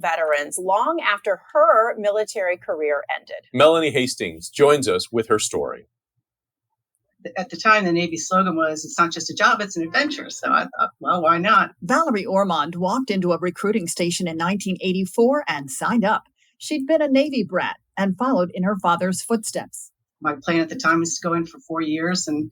veterans long after her military career ended. Melanie Hastings joins us with her story. At the time, the Navy slogan was, "It's not just a job, it's an adventure." So I thought, well, why not? Valerie Ormond walked into a recruiting station in 1984 and signed up. She'd been a Navy brat and followed in her father's footsteps. My plan at the time was to go in for 4 years and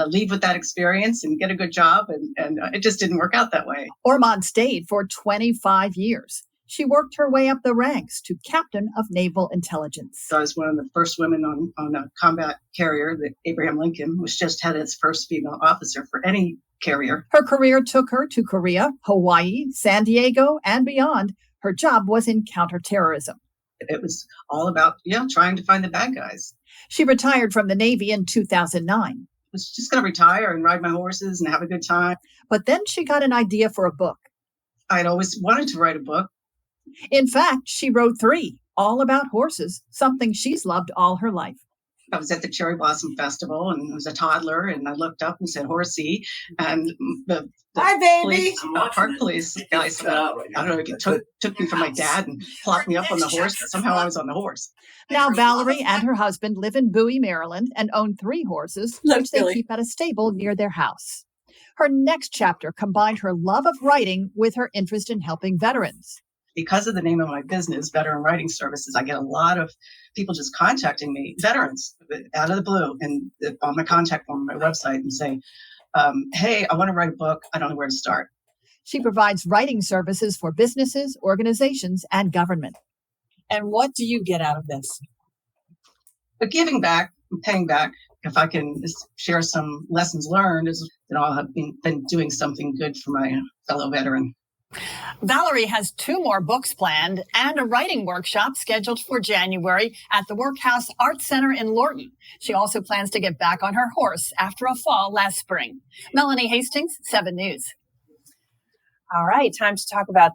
leave with that experience and get a good job. And it just didn't work out that way. Ormond stayed for 25 years. She worked her way up the ranks to captain of naval intelligence. So I was one of the first women on a combat carrier, the Abraham Lincoln, which just had its first female officer for any carrier. Her career took her to Korea, Hawaii, San Diego, and beyond. Her job was in counterterrorism. It was all about, trying to find the bad guys. She retired from the Navy in 2009. I was just going to retire and ride my horses and have a good time. But then she got an idea for a book. I'd always wanted to write a book. In fact, she wrote 3, all about horses, something she's loved all her life. I was at the Cherry Blossom Festival and I was a toddler and I looked up and said, "Horsey." And the hi, baby. Park police guys, I don't know, he took me from my dad and plopped me up on the horse. Somehow I was on the horse. Now Valerie and her husband live in Bowie, Maryland, and own 3 horses, which they keep at a stable near their house. Her next chapter combined her love of writing with her interest in helping veterans. Because of the name of my business, Veteran Writing Services, I get a lot of people just contacting me, veterans, out of the blue, and on my contact form on my website and say, hey, I want to write a book. I don't know where to start. She provides writing services for businesses, organizations, and government. And what do you get out of this? But giving back and paying back, if I can share some lessons learned, is that I'll have been doing something good for my fellow veteran. Valerie has 2 more books planned and a writing workshop scheduled for January at the Workhouse Arts Center in Lorton. She also plans to get back on her horse after a fall last spring. Melanie Hastings, 7 News. All right, time to talk about